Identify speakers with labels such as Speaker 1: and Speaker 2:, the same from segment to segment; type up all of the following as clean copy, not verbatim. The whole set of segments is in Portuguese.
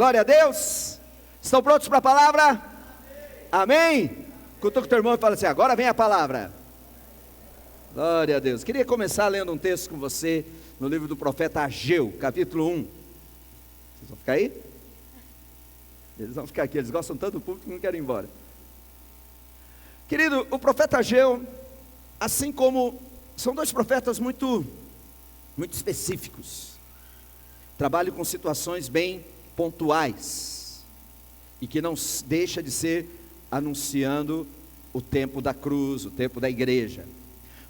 Speaker 1: Glória a Deus. Estão prontos para a palavra? Amém? Cutuca o teu irmão e fala assim: agora vem a palavra. Glória a Deus. Queria começar lendo um texto com você no livro do profeta Ageu, capítulo 1. Vocês vão ficar aí? Eles vão ficar aqui, eles gostam tanto do público que não querem ir embora. Querido, o profeta Ageu, assim como são dois profetas muito específicos, trabalham com situações bem pontuais e que não deixa de ser anunciando o tempo da cruz, o tempo da igreja.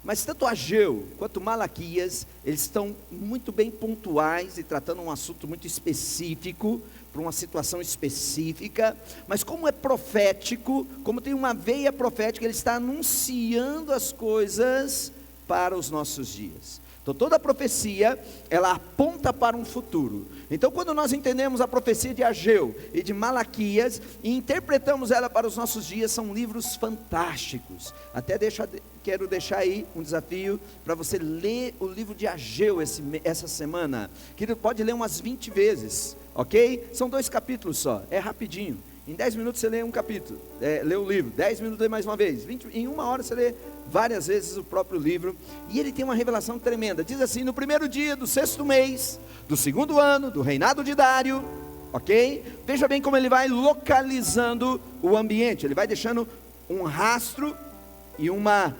Speaker 1: Mas tanto Ageu quanto Malaquias, eles estão muito bem pontuais e tratando um assunto muito específico, para uma situação específica, mas como é profético, como tem uma veia profética, ele está anunciando as coisas para os nossos dias. Então toda a profecia, ela aponta para um futuro. Então quando nós entendemos a profecia de Ageu e de Malaquias, e interpretamos ela para os nossos dias, são livros fantásticos. Até quero deixar aí um desafio para você ler o livro de Ageu essa semana. Querido, pode ler umas 20 vezes, ok? São 2 capítulos só, é rapidinho. Em 10 minutos você lê um capítulo, lê o livro. 10 minutos lê mais uma vez. Em 1 hora você lê várias vezes o próprio livro. E ele tem uma revelação tremenda. Diz assim: no primeiro dia do 6º mês, do 2º ano, do reinado de Dário, ok? Veja bem como ele vai localizando o ambiente. Ele vai deixando um rastro e uma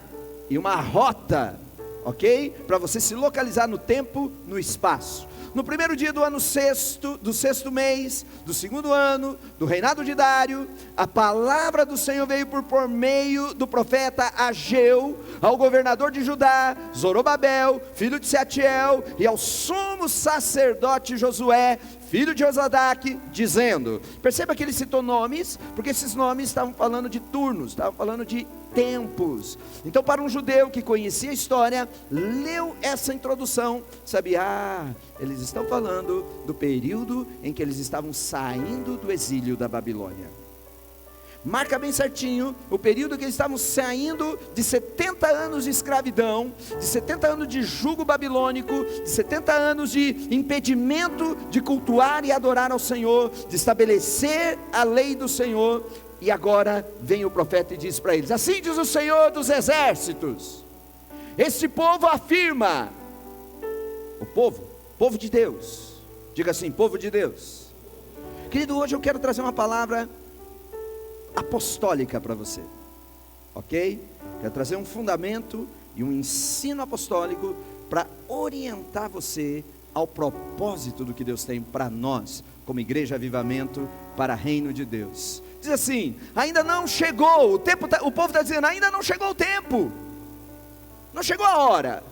Speaker 1: rota, ok? Para você se localizar no tempo, no espaço. No primeiro dia do ano do 6º mês, do 2º ano, do reinado de Dário, a palavra do Senhor veio por meio do profeta Ageu, ao governador de Judá, Zorobabel, filho de Sealtiel, e ao sumo sacerdote Josué, filho de Josadaque, dizendo. Perceba que ele citou nomes, porque esses nomes estavam falando de turnos, estavam falando de tempos. Então para um judeu que conhecia a história, leu essa introdução, sabia, eles estão falando do período em que eles estavam saindo do exílio da Babilônia. Marca bem certinho o período que eles estavam saindo de 70 anos de escravidão, de 70 anos de jugo babilônico, de 70 anos de impedimento de cultuar e adorar ao Senhor, de estabelecer a lei do Senhor. E agora vem o profeta e diz para eles: assim diz o Senhor dos exércitos, este povo afirma, o povo de Deus, diga assim, povo de Deus. Querido, hoje eu quero trazer uma palavra apostólica para você, ok? Quero trazer um fundamento e um ensino apostólico para orientar você ao propósito do que Deus tem para nós, como Igreja Avivamento, para o reino de Deus. Diz assim: ainda não chegou o tempo, o povo está dizendo, ainda não chegou o tempo, não chegou a hora,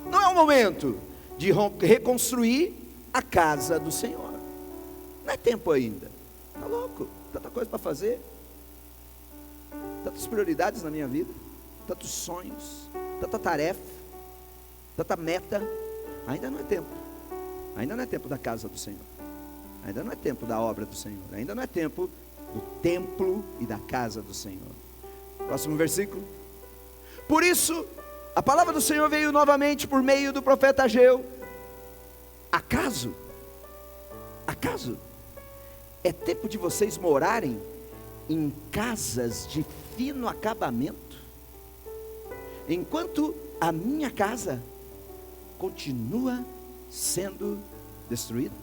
Speaker 1: não é o momento de reconstruir a casa do Senhor, não é tempo ainda, está louco, tanta coisa para fazer, tantas prioridades na minha vida, tantos sonhos, tanta tarefa, tanta meta, ainda não é tempo da casa do Senhor, ainda não é tempo da obra do Senhor, ainda não é tempo do templo e da casa do Senhor. Próximo versículo. Por isso, a palavra do Senhor veio novamente por meio do profeta Ageu. Acaso é tempo de vocês morarem em casas de fino acabamento, enquanto a minha casa continua sendo destruída?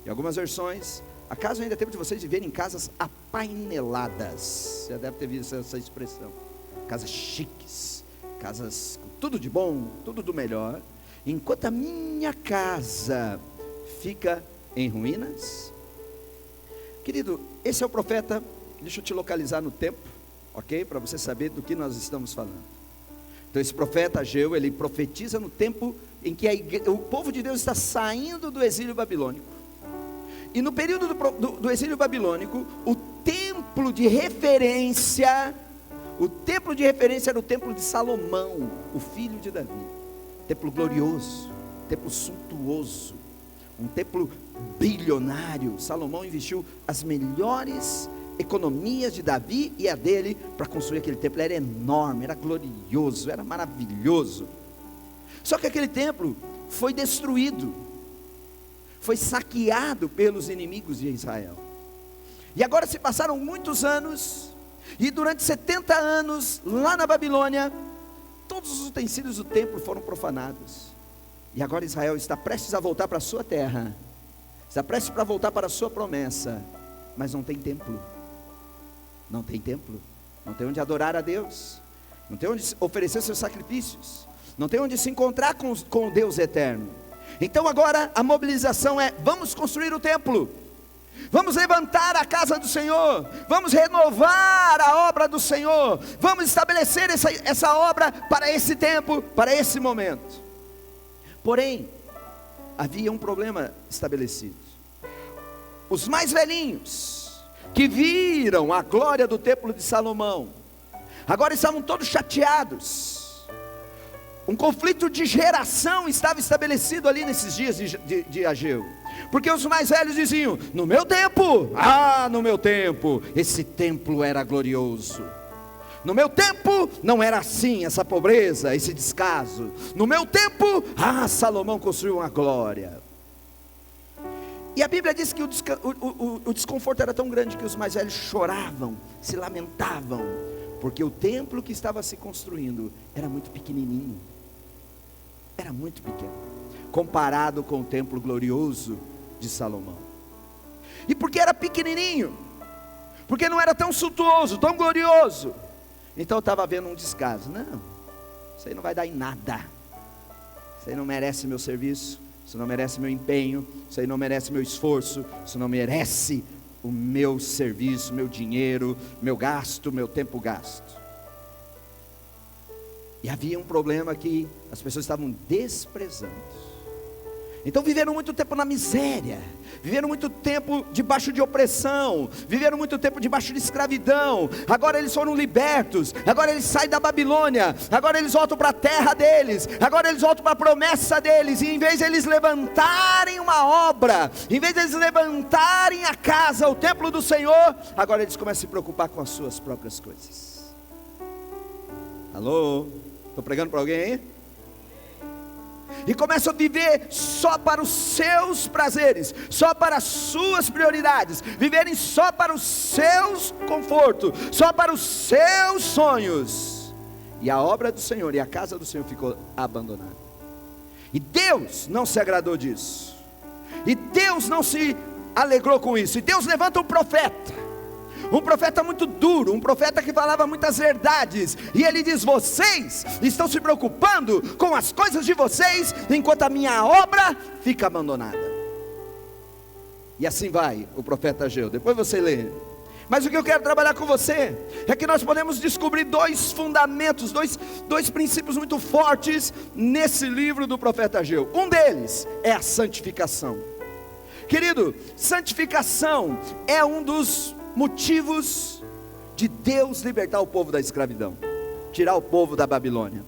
Speaker 1: Em algumas versões, acaso ainda é tempo de vocês viverem em casas apaineladas? Você deve ter visto essa expressão. Casas chiques, casas com tudo de bom, tudo do melhor, enquanto a minha casa fica em ruínas? Querido, esse é o profeta. Deixa eu te localizar no tempo, ok? Para você saber do que nós estamos falando. Então esse profeta Ageu, ele profetiza no tempo em que o povo de Deus está saindo do exílio babilônico. E no período do exílio babilônico, o templo de referência era o templo de Salomão, o filho de Davi. Templo glorioso, templo suntuoso, um templo bilionário. Salomão investiu as melhores economias de Davi e a dele para construir aquele templo. Era enorme, era glorioso, era maravilhoso. Só que aquele templo foi destruído, foi saqueado pelos inimigos de Israel. E agora se passaram muitos anos, e durante 70 anos, lá na Babilônia, todos os utensílios do templo foram profanados. E agora Israel está prestes a voltar para a sua terra, está prestes para voltar para a sua promessa, mas não tem templo. Não tem templo, não tem onde adorar a Deus, não tem onde oferecer seus sacrifícios, não tem onde se encontrar com o Deus eterno. Então agora a mobilização é: vamos construir o templo, vamos levantar a casa do Senhor, vamos renovar a obra do Senhor, vamos estabelecer essa obra para esse tempo, para esse momento. Porém, havia um problema estabelecido. Os mais velhinhos, que viram a glória do templo de Salomão, agora estavam todos chateados. Um conflito de geração estava estabelecido ali nesses dias de Ageu, porque os mais velhos diziam: no meu tempo, no meu tempo, esse templo era glorioso. No meu tempo não era assim, essa pobreza, esse descaso. No meu tempo, Salomão construiu uma glória. E a Bíblia diz que o desconforto era tão grande que os mais velhos choravam, se lamentavam, porque o templo que estava se construindo era muito pequenininho, era muito pequeno, comparado com o templo glorioso de Salomão. E porque era pequenininho, porque não era tão suntuoso, tão glorioso, então estava havendo um descaso. Não, isso aí não vai dar em nada, isso aí não merece meu serviço, isso não merece meu empenho, isso aí não merece meu esforço, isso não merece o meu serviço, meu dinheiro, meu gasto, meu tempo gasto. E havia um problema que as pessoas estavam desprezando. Então viveram muito tempo na miséria, viveram muito tempo debaixo de opressão, viveram muito tempo debaixo de escravidão. Agora eles foram libertos, agora eles saem da Babilônia, agora eles voltam para a terra deles, agora eles voltam para a promessa deles. E em vez de eles levantarem uma obra, em vez de eles levantarem a casa, o templo do Senhor, agora eles começam a se preocupar com as suas próprias coisas. Alô? Estou pregando para alguém aí? E começam a viver só para os seus prazeres, só para as suas prioridades, viverem só para os seus confortos, só para os seus sonhos. E a obra do Senhor e a casa do Senhor ficou abandonada. E Deus não se agradou disso, e Deus não se alegrou com isso. E Deus levanta um profeta muito duro, um profeta que falava muitas verdades, e ele diz: vocês estão se preocupando com as coisas de vocês, enquanto a minha obra fica abandonada. E assim vai o profeta Ageu, depois você lê. Mas o que eu quero trabalhar com você, é que nós podemos descobrir dois fundamentos, dois princípios muito fortes, nesse livro do profeta Ageu. Um deles é a santificação. Querido, santificação é um dos motivos de Deus libertar o povo da escravidão, tirar o povo da Babilônia,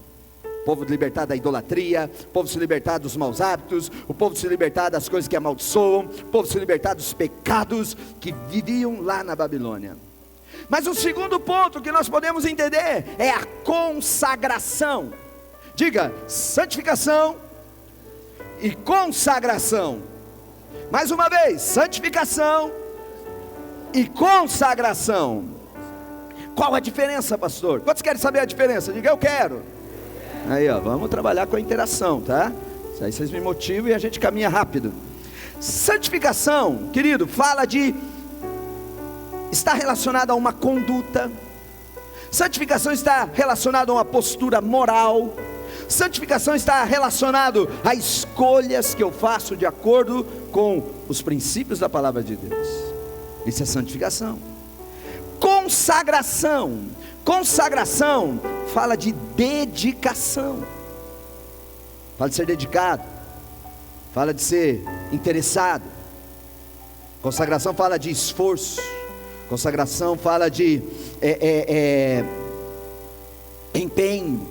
Speaker 1: o povo libertar da idolatria, o povo se libertar dos maus hábitos, o povo se libertar das coisas que amaldiçoam, o povo se libertar dos pecados que viviam lá na Babilônia. Mas o segundo ponto que nós podemos entender é a consagração. Diga: santificação e consagração. Mais uma vez: santificação e consagração. Qual a diferença, pastor? Quantos querem saber a diferença? Diga: eu quero. Aí, vamos trabalhar com a interação, tá? Isso aí vocês me motivam e a gente caminha rápido. Santificação, querido, fala de está relacionado a uma conduta. Santificação está relacionado a uma postura moral. Santificação está relacionado a escolhas que eu faço de acordo com os princípios da palavra de Deus. Isso é santificação. Consagração fala de dedicação, fala de ser dedicado, fala de ser interessado. Consagração fala de esforço. Consagração fala de empenho.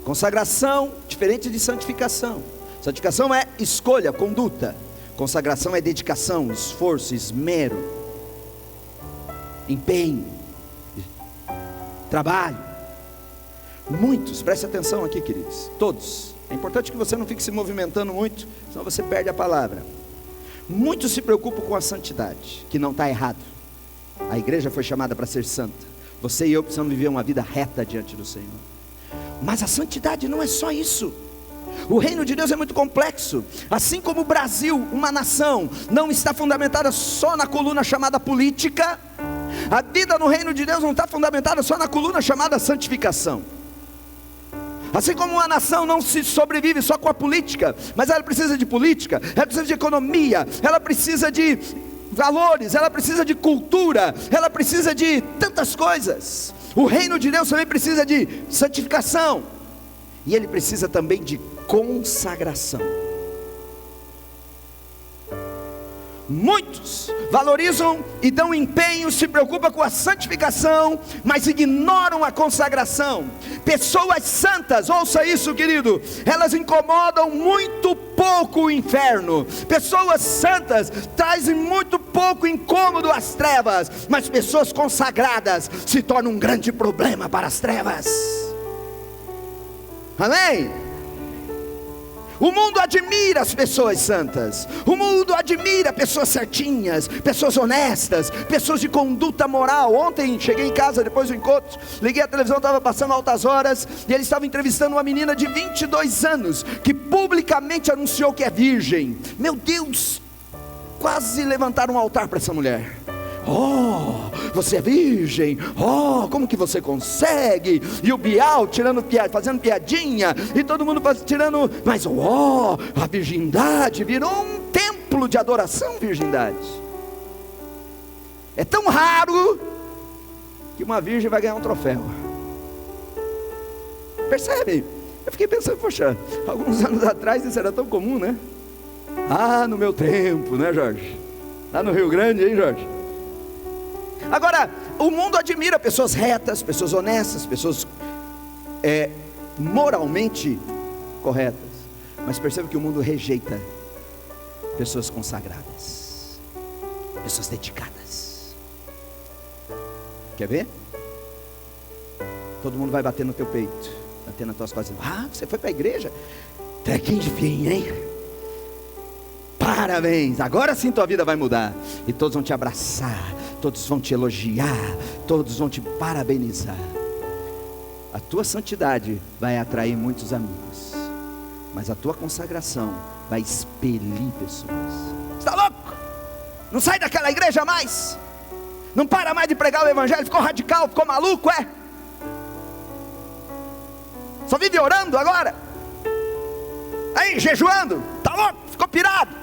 Speaker 1: Consagração diferente de santificação. Santificação é escolha, conduta. Consagração é dedicação, esforço, esmero, empenho, trabalho. Muitos, preste atenção aqui, queridos, todos. É importante que você não fique se movimentando muito, senão você perde a palavra. Muitos se preocupam com a santidade, que não está errado. A igreja foi chamada para ser santa. Você e eu precisamos viver uma vida reta diante do Senhor. Mas a santidade não é só isso. O reino de Deus é muito complexo. Assim como o Brasil, uma nação, não está fundamentada só na coluna chamada política, a vida no reino de Deus não está fundamentada só na coluna chamada santificação. Assim como uma nação não se sobrevive só com a política, mas ela precisa de política, ela precisa de economia, ela precisa de valores, ela precisa de cultura, ela precisa de tantas coisas. O reino de Deus também precisa de santificação, e ele precisa também de consagração. Muitos valorizam e dão empenho, se preocupam com a santificação, mas ignoram a consagração. Pessoas santas, ouça isso, querido, elas incomodam muito pouco o inferno. Pessoas santas trazem muito pouco incômodo às trevas, mas pessoas consagradas se tornam um grande problema para as trevas. Amém? O mundo admira as pessoas santas. O mundo admira pessoas certinhas, pessoas honestas, pessoas de conduta moral. Ontem cheguei em casa depois do encontro, liguei a televisão, estava passando altas horas, e eles estavam entrevistando uma menina de 22 anos, que publicamente anunciou que é virgem. Meu Deus, quase levantaram um altar para essa mulher. Oh, você é virgem, oh, como que você consegue? E o Bial fazendo piadinha, e todo mundo tirando, mas oh, a virgindade virou um templo de adoração. Virgindade é tão raro que uma virgem vai ganhar um troféu. Percebe? Eu fiquei pensando, poxa, alguns anos atrás isso era tão comum, né? Ah, no meu tempo, né, Jorge? Lá no Rio Grande, hein, Jorge? Agora, o mundo admira pessoas retas, pessoas honestas, pessoas moralmente corretas. Mas perceba que o mundo rejeita pessoas consagradas, pessoas dedicadas. Quer ver? Todo mundo vai bater no teu peito, bater nas tuas costas. Ah, você foi para a igreja? Trequinho de fim, hein? Parabéns, agora sim tua vida vai mudar. E todos vão te abraçar, todos vão te elogiar, todos vão te parabenizar. A tua santidade vai atrair muitos amigos, mas a tua consagração vai expelir pessoas. Está louco? Não sai daquela igreja mais? Não para mais de pregar o evangelho? Ficou radical, ficou maluco, é? Só vive orando agora? Aí, jejuando? Está louco? Ficou pirado?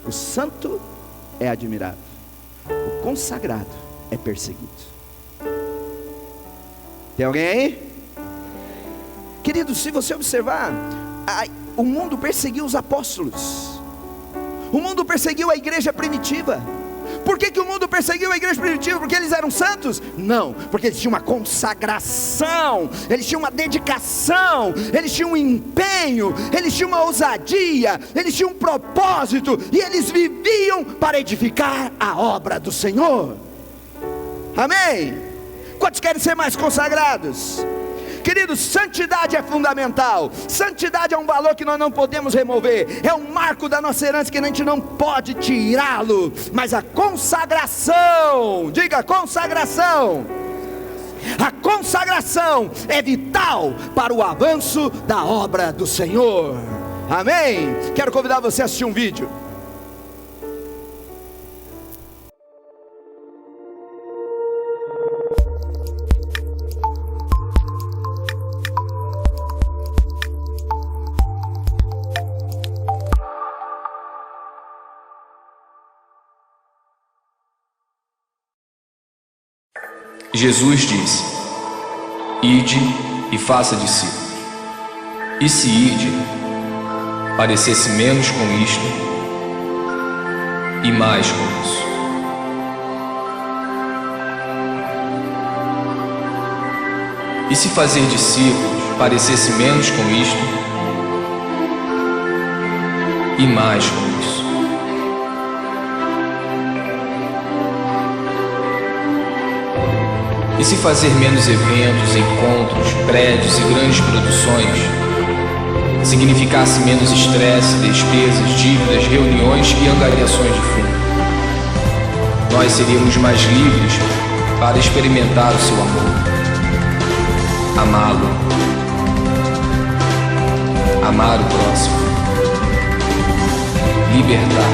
Speaker 1: O santo é admirado, o consagrado é perseguido. Tem alguém aí? Querido, se você observar, o mundo perseguiu os apóstolos, o mundo perseguiu a igreja primitiva. Por que o mundo perseguiu a igreja primitiva? Porque eles eram santos? Não, porque eles tinham uma consagração, eles tinham uma dedicação, eles tinham um empenho, eles tinham uma ousadia, eles tinham um propósito, e eles viviam para edificar a obra do Senhor. Amém? Quantos querem ser mais consagrados? Queridos, santidade é fundamental. Santidade é um valor que nós não podemos remover, é um marco da nossa herança que a gente não pode tirá-lo. Mas a consagração, diga consagração, a consagração é vital para o avanço da obra do Senhor. Amém? Quero convidar você a assistir um vídeo.
Speaker 2: Jesus disse: ide e faça discípulos. E se ide parecesse menos com isto e mais com isso? E se fazer discípulos parecesse menos com isto e mais com isso? E se fazer menos eventos, encontros, prédios e grandes produções, significasse menos estresse, despesas, dívidas, reuniões e angariações de fundo. Nós seríamos mais livres para experimentar o seu amor, amá-lo, amar o próximo, libertar,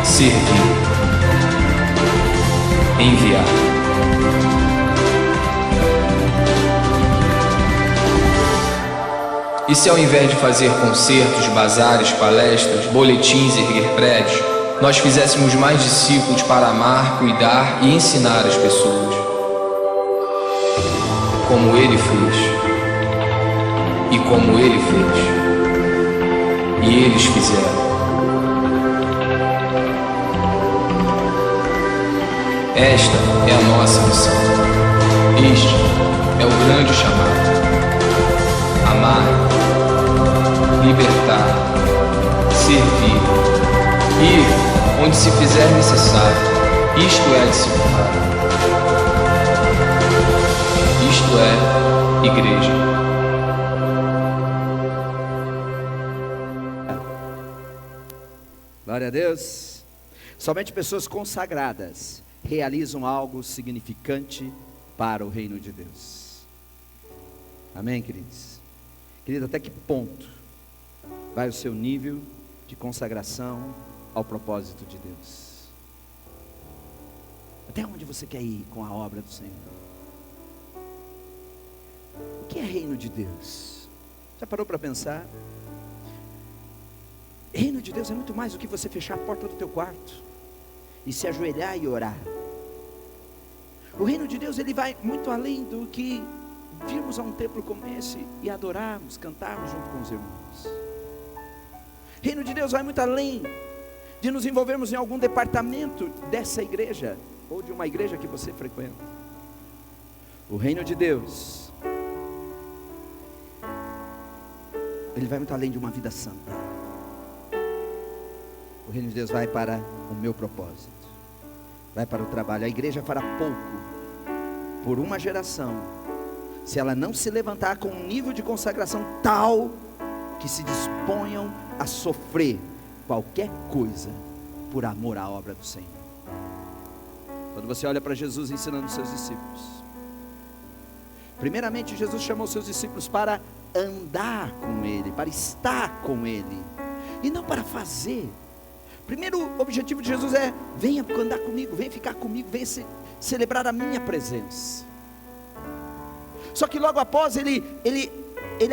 Speaker 2: servir, enviar. E se ao invés de fazer concertos, bazares, palestras, boletins e erguer prédios, nós fizéssemos mais discípulos para amar, cuidar e ensinar as pessoas, como Ele fez, e como Ele fez, e eles fizeram. Esta é a nossa missão. Este é o grande chamado: amar, libertar, servir, ir onde se fizer necessário. Isto é discipulado. Isto é igreja.
Speaker 1: Glória a Deus. Somente pessoas consagradas realizam algo significante para o reino de Deus. Amém, queridos? Querido, até que ponto vai o seu nível de consagração ao propósito de Deus? Até onde você quer ir com a obra do Senhor? O que é reino de Deus? Já parou para pensar? Reino de Deus é muito mais do que você fechar a porta do teu quarto e se ajoelhar e orar. O reino de Deus, ele vai muito além do que virmos a um templo como esse e adorarmos, cantarmos junto com os irmãos. O reino de Deus vai muito além de nos envolvermos em algum departamento dessa igreja ou de uma igreja que você frequenta. O reino de Deus, ele vai muito além de uma vida santa. O reino de Deus vai para o meu propósito, vai para o trabalho. A igreja fará pouco por uma geração se ela não se levantar com um nível de consagração tal que se disponham a sofrer qualquer coisa por amor à obra do Senhor. Quando você olha para Jesus ensinando os seus discípulos, primeiramente Jesus chamou os seus discípulos para andar com Ele, para estar com Ele, e não para fazer. Primeiro objetivo de Jesus é: venha andar comigo, venha ficar comigo, venha celebrar a minha presença. Só que logo após ele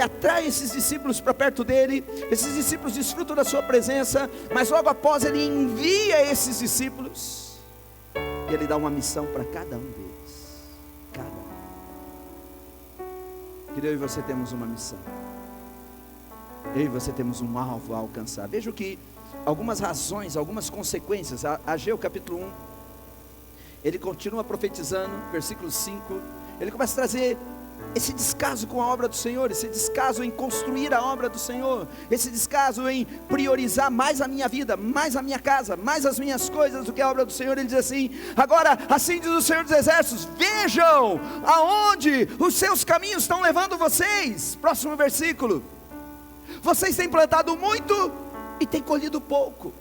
Speaker 1: atrai esses discípulos para perto dele. Esses discípulos desfrutam da sua presença, mas logo após ele envia esses discípulos e ele dá uma missão para cada um deles. Cada um. Que eu e você temos uma missão. Eu e você temos um alvo a alcançar. Veja que algumas razões, algumas consequências. Ageu capítulo 1, ele continua profetizando, versículo 5, ele começa a trazer esse descaso com a obra do Senhor, esse descaso em construir a obra do Senhor, esse descaso em priorizar mais a minha vida, mais a minha casa, mais as minhas coisas do que a obra do Senhor. Ele diz assim: agora assim diz o Senhor dos Exércitos, vejam aonde os seus caminhos estão levando vocês. Próximo versículo: vocês têm plantado muito e têm colhido pouco.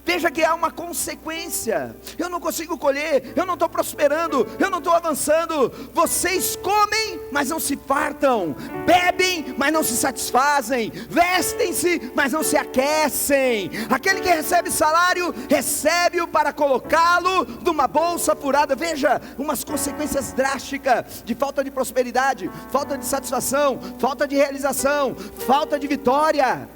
Speaker 1: Veja que há uma consequência. Eu não consigo colher, eu não estou prosperando, eu não estou avançando. Vocês comem, mas não se fartam, bebem, mas não se satisfazem, vestem-se, mas não se aquecem. Aquele que recebe salário, recebe-o para colocá-lo numa bolsa furada. Veja, umas consequências drásticas de falta de prosperidade, falta de satisfação, falta de realização, falta de vitória.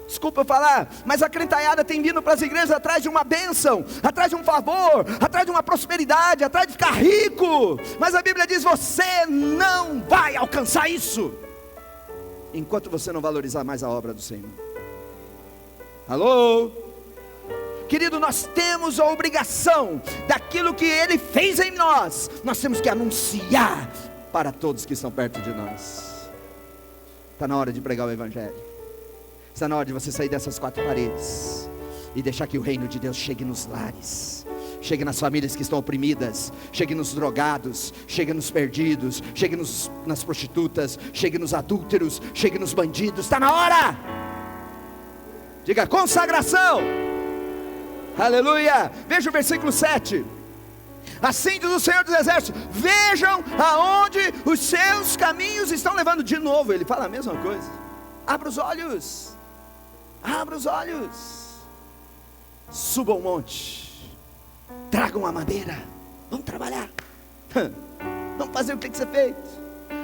Speaker 1: Desculpa eu falar, mas a crentaiada tem vindo para as igrejas atrás de uma bênção, atrás de um favor, atrás de uma prosperidade, atrás de ficar rico. Mas a Bíblia diz: você não vai alcançar isso enquanto você não valorizar mais a obra do Senhor. Alô? Querido, nós temos a obrigação daquilo que Ele fez em nós, nós temos que anunciar para todos que estão perto de nós. Está na hora de pregar o Evangelho. Está na hora de você sair dessas quatro paredes e deixar que o reino de Deus chegue nos lares, Chegue nas famílias que estão oprimidas, chegue nos drogados, chegue nos perdidos, chegue nas prostitutas, chegue nos adúlteros, chegue nos bandidos. Está na hora. Diga consagração. Aleluia. Veja o versículo 7. Assim diz o Senhor dos Exércitos: vejam aonde os seus caminhos estão levando. De novo ele fala a mesma coisa. Abra os olhos. Abra os olhos. Suba ao monte. Tragam a madeira. Vamos trabalhar. Vamos fazer o que tem que ser feito.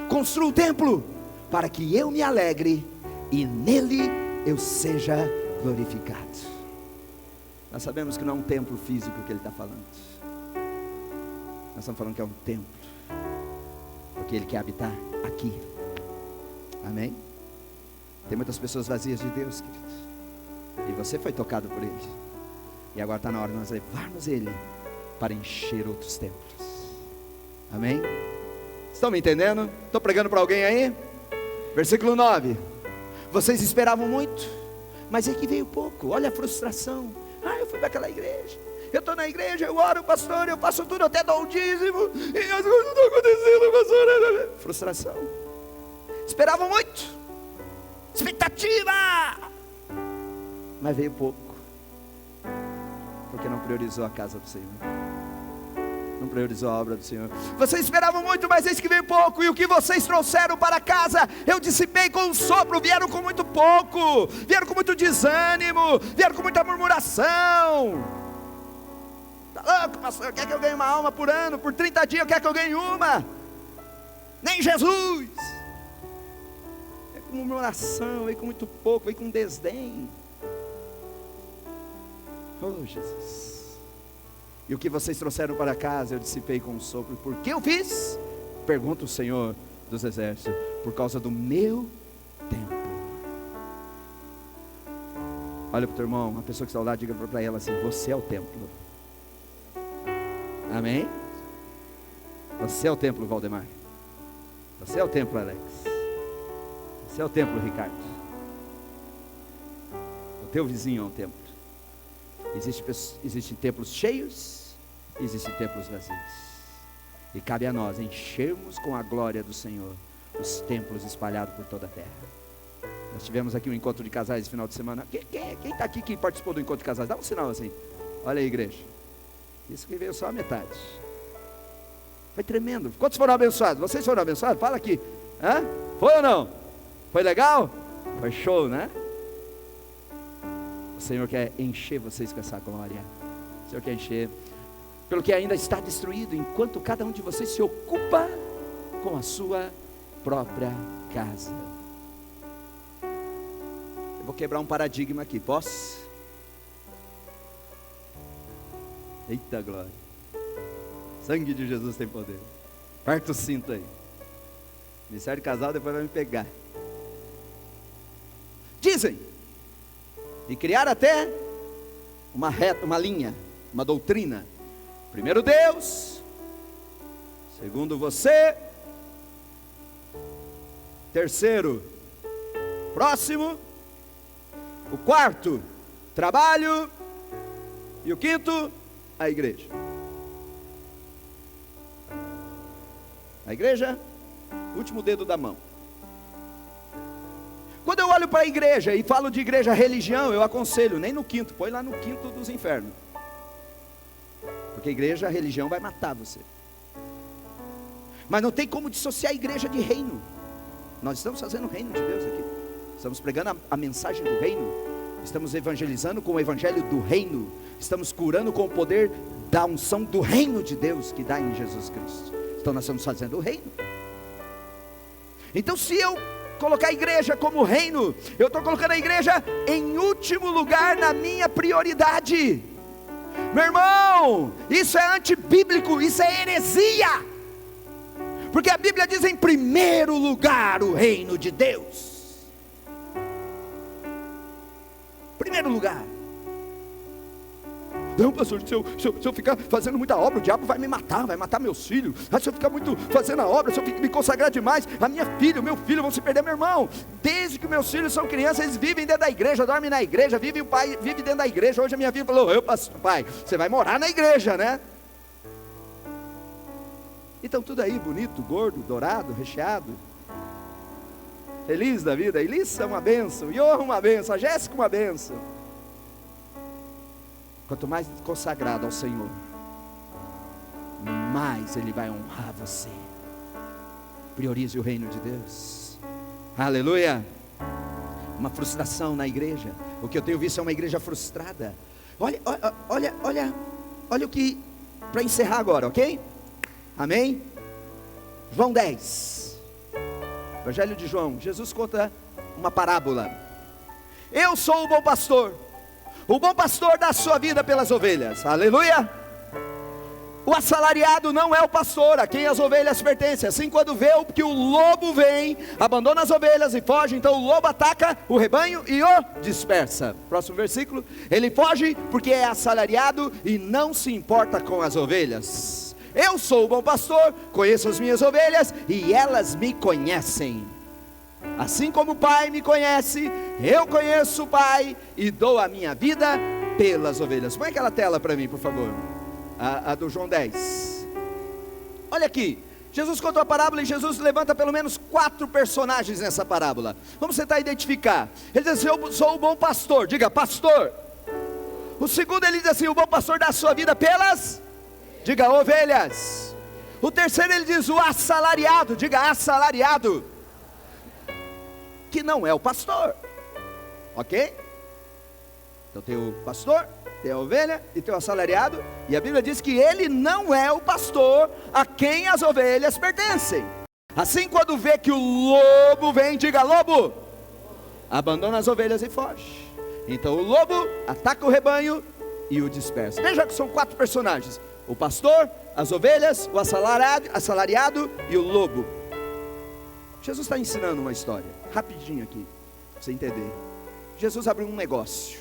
Speaker 1: Construa o templo, para que eu me alegre e nele eu seja glorificado. Nós sabemos que não é um templo físico que ele está falando. Nós estamos falando que é um templo, porque ele quer habitar aqui. Amém? Tem muitas pessoas vazias de Deus, queridos, e você foi tocado por ele. E agora está na hora de nós levarmos ele para encher outros templos. Amém? Estão me entendendo? Estou pregando para alguém aí? Versículo 9. Vocês esperavam muito, mas é que veio pouco. Olha a frustração. Eu fui para aquela igreja, eu estou na igreja, eu oro, pastor, eu faço tudo, eu até dou o dízimo, e as coisas não estão acontecendo, pastor. Frustração. Esperavam muito, expectativa, mas veio pouco, porque não priorizou a casa do Senhor, não priorizou a obra do Senhor. Vocês esperavam muito, mas eis que veio pouco, e o que vocês trouxeram para casa, eu dissipei com um sopro. Vieram com muito pouco, vieram com muito desânimo, vieram com muita murmuração. Está louco, pastor? Quer que eu ganhe uma alma por ano? Por 30 dias quer que eu ganhe uma? Nem Jesus. É com murmuração, vem com muito pouco, vem com desdém. Oh Jesus. E o que vocês trouxeram para casa eu dissipei com um sopro. Por que eu fiz? Pergunta o Senhor dos Exércitos. Por causa do meu tempo. Olha para o teu irmão, a pessoa que está ao lado, diga para ela assim: você é o templo. Amém? Você é o templo, Valdemar. Você é o templo, Alex. Você é o templo, Ricardo. O teu vizinho é um templo. Existem templos cheios, existem templos vazios. E cabe a nós enchermos com a glória do Senhor os templos espalhados por toda a terra. Nós tivemos aqui um encontro de casais esse final de semana. Quem está aqui que participou do encontro de casais? Dá um sinal assim. Olha aí, igreja. Isso que veio só a metade. Foi tremendo. Quantos foram abençoados? Vocês foram abençoados? Fala aqui. Foi ou não? Foi legal? Foi show, né? O Senhor quer encher vocês com essa glória. O Senhor quer encher. Pelo que ainda está destruído, enquanto cada um de vocês se ocupa com a sua própria casa. Eu vou quebrar um paradigma aqui, posso? Eita glória. Sangue de Jesus tem poder. Aperta o cinto aí. Ministério de casal depois vai me pegar. Dizem, e criar até uma reta, uma linha, uma doutrina. Primeiro Deus, segundo você, terceiro próximo, o quarto trabalho, e o quinto a igreja. A igreja, último dedo da mão. Quando eu olho para a igreja e falo de igreja religião, eu aconselho, nem no quinto, põe lá no quinto dos infernos. Porque igreja, religião vai matar você. Mas não tem como dissociar a igreja de reino. Nós estamos fazendo o reino de Deus aqui. Estamos pregando a mensagem do reino. Estamos evangelizando com o evangelho do reino. Estamos curando com o poder da unção do reino de Deus que dá em Jesus Cristo. Então nós estamos fazendo o reino. Então se eu colocar a igreja como reino, eu estou colocando a igreja em último lugar na minha prioridade. Meu irmão, isso é antibíblico, isso é heresia. Porque a Bíblia diz em primeiro lugar o reino de Deus. Primeiro lugar. Não, pastor, se eu ficar fazendo muita obra, o diabo vai me matar, vai matar meus filhos. Se eu ficar muito fazendo a obra, se eu me consagrar demais, a minha filha, o meu filho vão se perder. Meu irmão, desde que meus filhos são crianças, eles vivem dentro da igreja, dormem na igreja, o pai vive dentro da igreja. Hoje a minha filha falou: pastor, pai, você vai morar na igreja, né? Então tudo aí, bonito, gordo, dourado, recheado, feliz da vida. A Elissa é uma bênção, Johan uma bênção, a Jéssica uma bênção. Quanto mais consagrado ao Senhor, mais Ele vai honrar você. Priorize o reino de Deus. Aleluia. Uma frustração na igreja. O que eu tenho visto é uma igreja frustrada. Olha o que, para encerrar agora, ok? Amém? João 10, Evangelho de João. Jesus conta uma parábola. Eu sou o bom pastor. O bom pastor dá a sua vida pelas ovelhas. Aleluia. O assalariado não é o pastor a quem as ovelhas pertencem. Assim, quando vê que o lobo vem, abandona as ovelhas e foge, então o lobo ataca o rebanho e o dispersa. Próximo versículo. Ele foge porque é assalariado e não se importa com as ovelhas. Eu sou o bom pastor, conheço as minhas ovelhas e elas me conhecem. Assim como o Pai me conhece, eu conheço o Pai e dou a minha vida pelas ovelhas. Põe aquela tela para mim, por favor, a do João 10. Olha aqui, Jesus conta uma parábola e Jesus levanta pelo menos 4 personagens nessa parábola. Vamos tentar identificar. Ele diz assim: eu sou o bom pastor. Diga, pastor. O segundo, ele diz assim: o bom pastor dá a sua vida pelas... Diga, ovelhas. O terceiro, ele diz o assalariado. Diga, assalariado, que não é o pastor. Ok? Então tem o pastor, tem a ovelha e tem o assalariado. E a Bíblia diz que ele não é o pastor a quem as ovelhas pertencem. Assim, quando vê que o lobo vem, diga, lobo, abandona as ovelhas e foge. Então o lobo ataca o rebanho e o dispersa. Veja que são 4 personagens: o pastor, as ovelhas, o assalariado e o lobo. Jesus está ensinando uma história, rapidinho aqui, para você entender. Jesus abriu um negócio,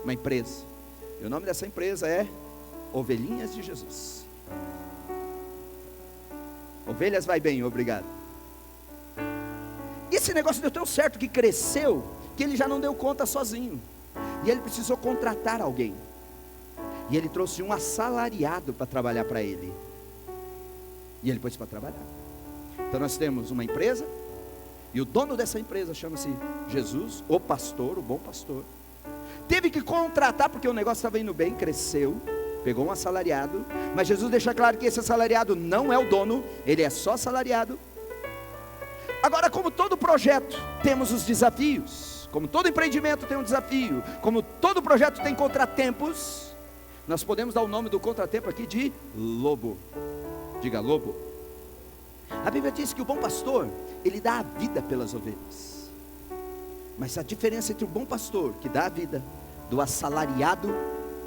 Speaker 1: uma empresa, e o nome dessa empresa é Ovelhinhas de Jesus. Ovelhas vai bem, obrigado. E esse negócio deu tão certo que cresceu, que ele já não deu conta sozinho, e ele precisou contratar alguém. E ele trouxe um assalariado para trabalhar para ele. E ele pôs para trabalhar. Então nós temos uma empresa, e o dono dessa empresa chama-se Jesus, o pastor, o bom pastor. Teve que contratar, porque o negócio estava indo bem, cresceu, pegou um assalariado. Mas Jesus deixa claro que esse assalariado não é o dono, ele é só assalariado. Agora, como todo projeto, temos os desafios. Como todo empreendimento tem um desafio, como todo projeto tem contratempos, nós podemos dar o nome do contratempo aqui de lobo. Diga, lobo. A Bíblia diz que o bom pastor, ele dá a vida pelas ovelhas. Mas a diferença entre o bom pastor, que dá a vida, do assalariado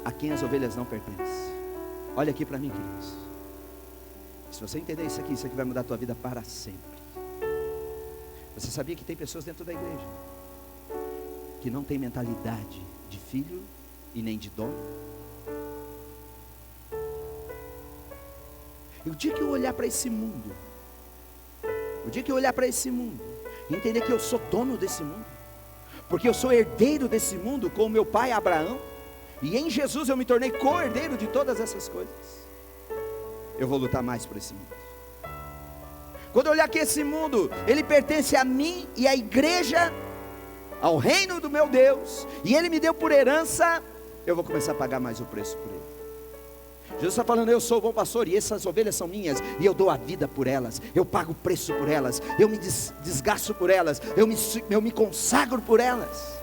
Speaker 1: a quem as ovelhas não pertencem. Olha aqui para mim, queridos. Se você entender isso aqui vai mudar a tua vida para sempre. Você sabia que tem pessoas dentro da igreja que não tem mentalidade de filho e nem de dono? E o dia que eu olhar para esse mundo, e entender que eu sou dono desse mundo, porque eu sou herdeiro desse mundo com o meu pai Abraão, e em Jesus eu me tornei co-herdeiro de todas essas coisas, eu vou lutar mais por esse mundo. Quando eu olhar que esse mundo, ele pertence a mim e à igreja, ao reino do meu Deus, e ele me deu por herança, eu vou começar a pagar mais o preço por ele. Jesus está falando: eu sou o bom pastor e essas ovelhas são minhas, e eu dou a vida por elas, eu pago o preço por elas, eu me desgasto por elas, eu me consagro por elas.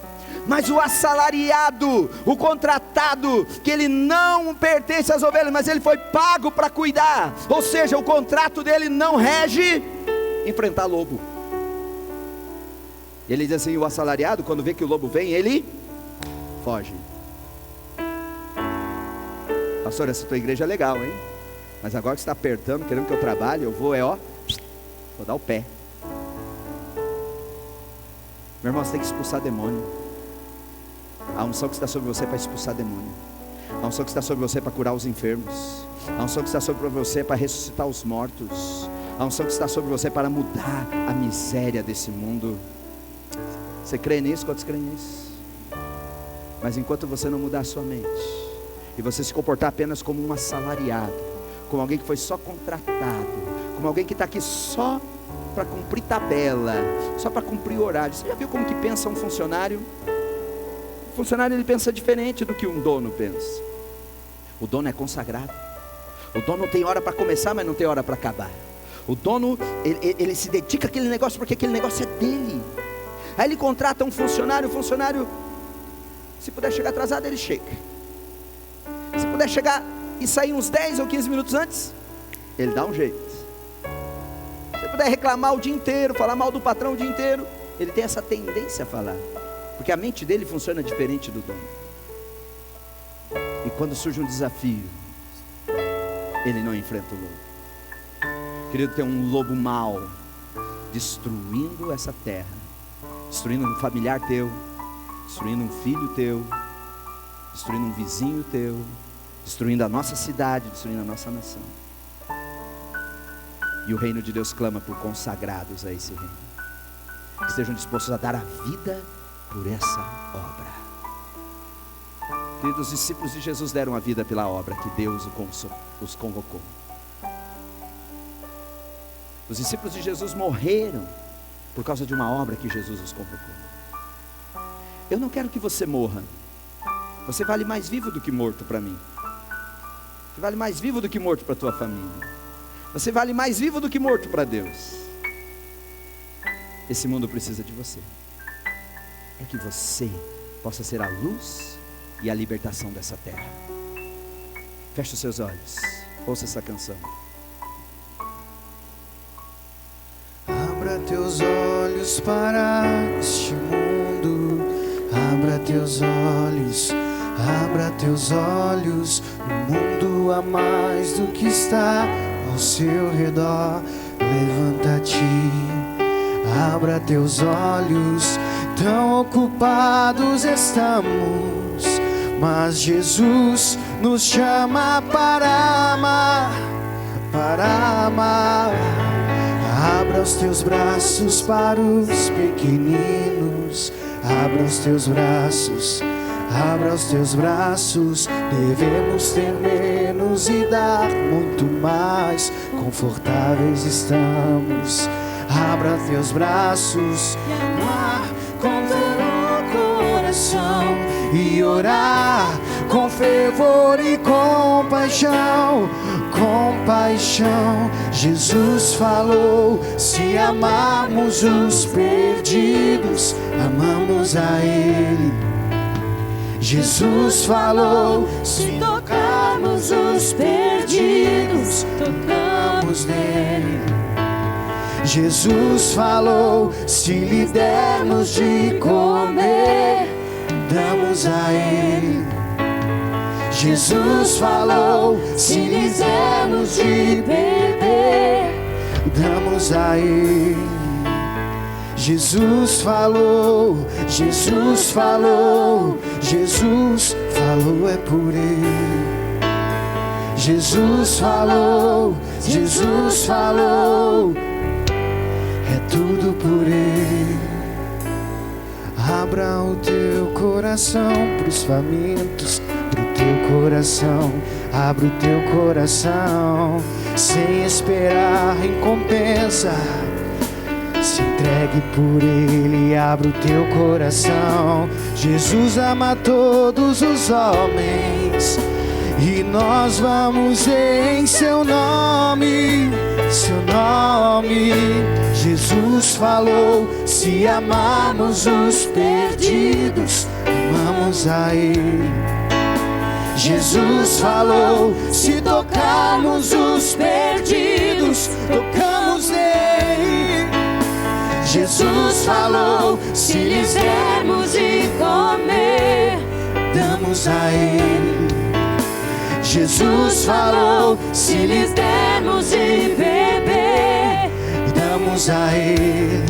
Speaker 1: Mas o assalariado, o contratado, que ele não pertence às ovelhas, mas ele foi pago para cuidar, ou seja, o contrato dele não rege enfrentar lobo. Ele diz assim: o assalariado, quando vê que o lobo vem, ele foge. Pastor, essa tua igreja é legal, hein? Mas agora que você está apertando, querendo que eu trabalhe, eu vou vou dar o pé. Meu irmão, você tem que expulsar demônio. A unção que está sobre você é para expulsar demônio. A unção que está sobre você é para curar os enfermos. A unção que está sobre você é para ressuscitar os mortos. A unção que está sobre você é para mudar a miséria desse mundo. Você crê nisso? Quantos creem nisso? Mas enquanto você não mudar a sua mente, e você se comportar apenas como um assalariado, como alguém que foi só contratado, como alguém que está aqui só para cumprir tabela, só para cumprir horário. Você já viu como que pensa um funcionário? O funcionário, ele pensa diferente do que um dono pensa. O dono é consagrado. O dono tem hora para começar, mas não tem hora para acabar. O dono, ele se dedica àquele negócio porque aquele negócio é dele. Aí ele contrata um funcionário, o funcionário, se puder chegar atrasado, ele chega. Se puder chegar e sair uns 10 ou 15 minutos antes, ele dá um jeito. Se puder reclamar o dia inteiro, falar mal do patrão o dia inteiro, ele tem essa tendência a falar, porque a mente dele funciona diferente do dono. E quando surge um desafio, ele não enfrenta o lobo. Querido, tem um lobo mau destruindo essa terra, destruindo um familiar teu, destruindo um filho teu, destruindo um vizinho teu, destruindo a nossa cidade, destruindo a nossa nação. E o reino de Deus clama por consagrados a esse reino, que estejam dispostos a dar a vida por essa obra. Queridos, os discípulos de Jesus deram a vida pela obra que Deus os convocou. Os discípulos de Jesus morreram por causa de uma obra que Jesus os convocou. Eu não quero que você morra. Você vale mais vivo do que morto para mim. Você vale mais vivo do que morto para a tua família. Você vale mais vivo do que morto para Deus. Esse mundo precisa de você, para que você possa ser a luz e a libertação dessa terra. Feche os seus olhos, ouça essa canção.
Speaker 3: Abra teus olhos para este mundo, abra teus olhos, abra teus olhos. No mundo há mais do que está ao seu redor. Levanta-te, abra teus olhos. Tão ocupados estamos, mas Jesus nos chama para amar, para amar. Abra os teus braços para os pequeninos, abra os teus braços, abra os teus braços. Devemos ter menos e dar muito mais, confortáveis estamos. Abra teus braços, amar com teu coração e orar com fervor e compaixão. Compaixão, Jesus falou: se amarmos os perdidos, amamos a Ele. Jesus falou: se tocarmos os perdidos, tocamos nele. Jesus falou: se lhe dermos de comer, damos a Ele. Jesus falou: se lhe dermos de beber, damos a Ele. Jesus falou, Jesus falou, Jesus falou, é por Ele. Jesus falou, Jesus falou, é tudo por Ele. Abra o teu coração pros famintos, pro teu coração, abra o teu coração, sem esperar recompensa. Se entregue por Ele, abra o teu coração. Jesus ama todos os homens e nós vamos em seu nome, seu nome. Jesus falou: se amarmos os perdidos, amamos a Ele. Jesus falou: se tocarmos os perdidos, tocamos nele. Jesus falou: se lhes dermos de comer, damos a Ele. Jesus falou: se lhes dermos de beber, damos a Ele.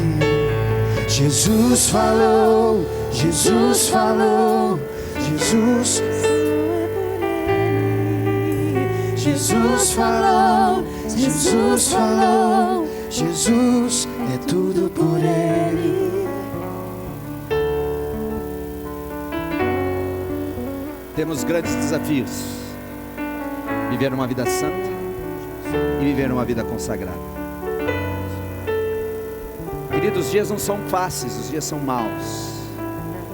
Speaker 3: Jesus falou, Jesus falou, Jesus falou, é por Ele. Jesus falou, Jesus falou, Jesus é tudo por Ele.
Speaker 1: Temos grandes desafios: viver uma vida santa e viver uma vida consagrada. Queridos, os dias não são fáceis, os dias são maus,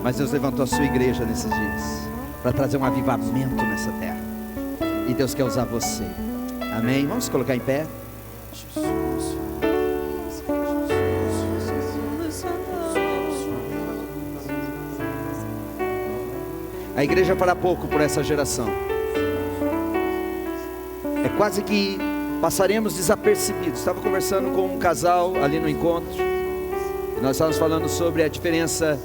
Speaker 1: mas Deus levantou a sua igreja nesses dias para trazer um avivamento nessa terra, e Deus quer usar você. Amém? Vamos colocar em pé. A igreja fará pouco por essa geração. É quase que passaremos desapercebidos. Estava conversando com um casal ali no encontro, e nós estávamos falando sobre a diferença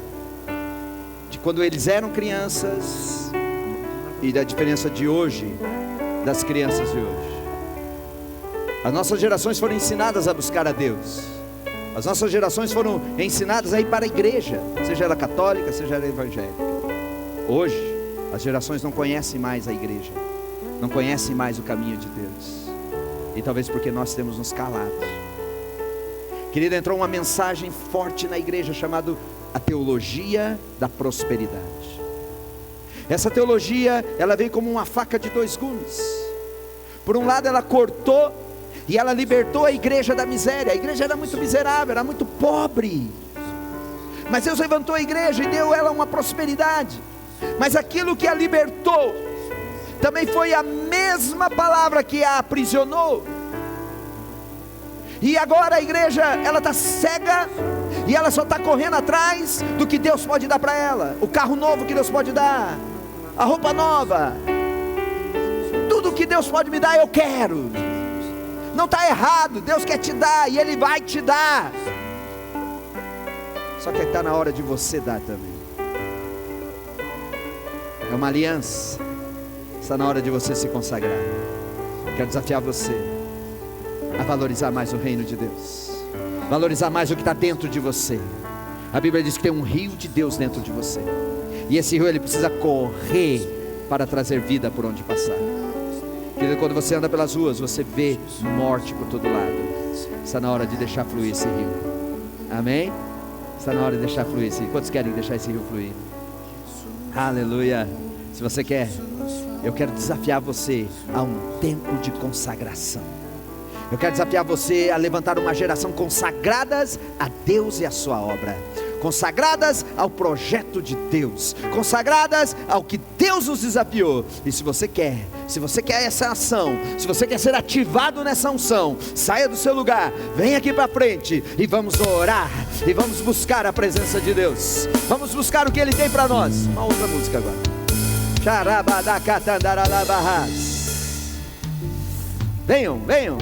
Speaker 1: de quando eles eram crianças e da diferença de hoje, das crianças de hoje. As nossas gerações foram ensinadas a buscar a Deus. As nossas gerações foram ensinadas a ir para a igreja, seja ela católica, seja ela evangélica. Hoje, as gerações não conhecem mais a igreja, não conhecem mais o caminho de Deus, e talvez porque nós temos nos calado. Querido, entrou uma mensagem forte na igreja chamada a teologia da prosperidade. Essa teologia, ela veio como uma faca de dois gumes. Por um lado, ela cortou e ela libertou a igreja da miséria. A igreja era muito miserável, era muito pobre, mas Deus levantou a igreja e deu ela uma prosperidade. Mas aquilo que a libertou também foi a mesma palavra que a aprisionou. E agora a igreja, ela está cega, e ela só está correndo atrás do que Deus pode dar para ela. O carro novo que Deus pode dar, a roupa nova, tudo que Deus pode me dar eu quero. Não está errado, Deus quer te dar, e Ele vai te dar. Só que está na hora de você dar também. É uma aliança. Está na hora de você se consagrar. Quero desafiar você a valorizar mais o reino de Deus, valorizar mais o que está dentro de você. A Bíblia diz que tem um rio de Deus dentro de você, e esse rio, ele precisa correr para trazer vida por onde passar. Querido, quando você anda pelas ruas, você vê morte por todo lado. Está na hora de deixar fluir esse rio. Amém? Está na hora de deixar fluir esse rio. Quantos querem deixar esse rio fluir? Aleluia. Se você quer, eu quero desafiar você a um tempo de consagração. Eu quero desafiar você a levantar uma geração consagradas a Deus e a sua obra, consagradas ao projeto de Deus, consagradas ao que Deus nos desafiou. E se você quer essa ação, se você quer ser ativado nessa unção, saia do seu lugar, vem aqui para frente e vamos orar, e vamos buscar a presença de Deus, vamos buscar o que Ele tem para nós. Uma outra música agora. Venham, venham,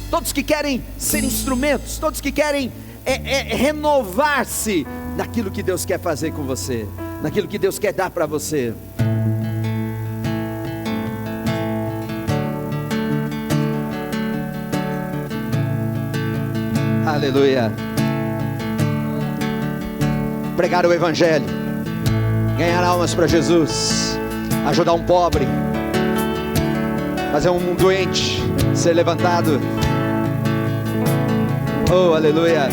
Speaker 1: todos que querem ser instrumentos, todos que querem renovar-se naquilo que Deus quer fazer com você, naquilo que Deus quer dar para você. Aleluia. Pregar o evangelho, ganhar almas para Jesus, ajudar um pobre, fazer um doente ser levantado. Oh, aleluia.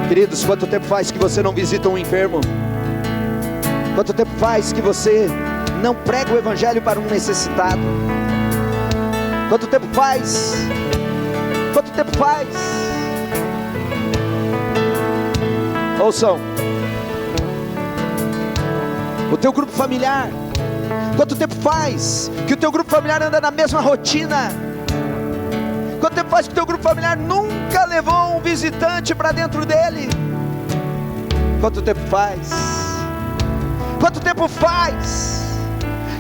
Speaker 1: Queridos, quanto tempo faz que você não visita um enfermo? Quanto tempo faz que você não prega o evangelho para um necessitado? Quanto tempo faz? Quanto tempo faz? Ouçam, o teu grupo familiar, quanto tempo faz que o teu grupo familiar anda na mesma rotina? Quanto tempo faz que o teu grupo familiar nunca levou um visitante para dentro dele? Quanto tempo faz? Quanto tempo faz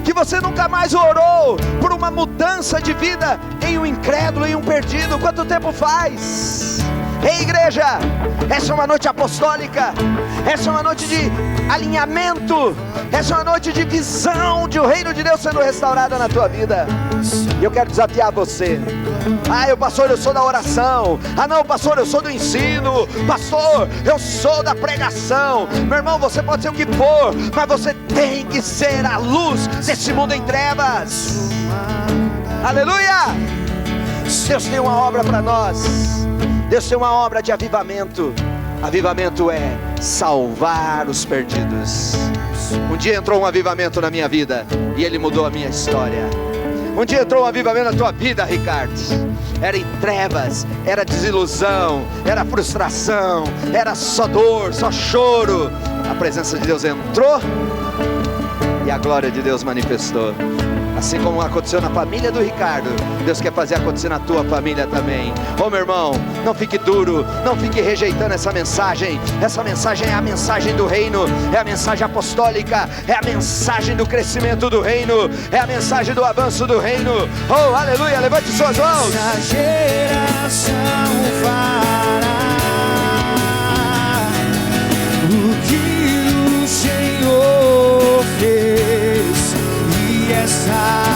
Speaker 1: que você nunca mais orou por uma mudança de vida em um incrédulo, em um perdido? Quanto tempo faz? Ei, igreja, essa é uma noite apostólica, essa é uma noite de alinhamento, essa é uma noite de visão de o reino de Deus sendo restaurada na tua vida. E eu quero desafiar você. Pastor, eu sou da oração. Não, pastor, eu sou do ensino. Pastor, eu sou da pregação. Meu irmão, você pode ser o que for, mas você tem que ser a luz desse mundo em trevas. Aleluia! Deus tem uma obra para nós. Deus tem uma obra de avivamento. Avivamento é salvar os perdidos. Um dia entrou um avivamento na minha vida e ele mudou a minha história. Um dia entrou um avivamento na tua vida, Ricardo. Era em trevas, era desilusão, era frustração, era só dor, só choro. A presença de Deus entrou e a glória de Deus manifestou. Assim como aconteceu na família do Ricardo, Deus quer fazer acontecer na tua família também. Ô meu irmão, não fique duro, não fique rejeitando essa mensagem. Essa mensagem é a mensagem do reino, é a mensagem apostólica, é a mensagem do crescimento do reino, é a mensagem do avanço do reino. Oh, aleluia, levante suas mãos.
Speaker 3: Essa geração fará o que o Senhor fez, e essa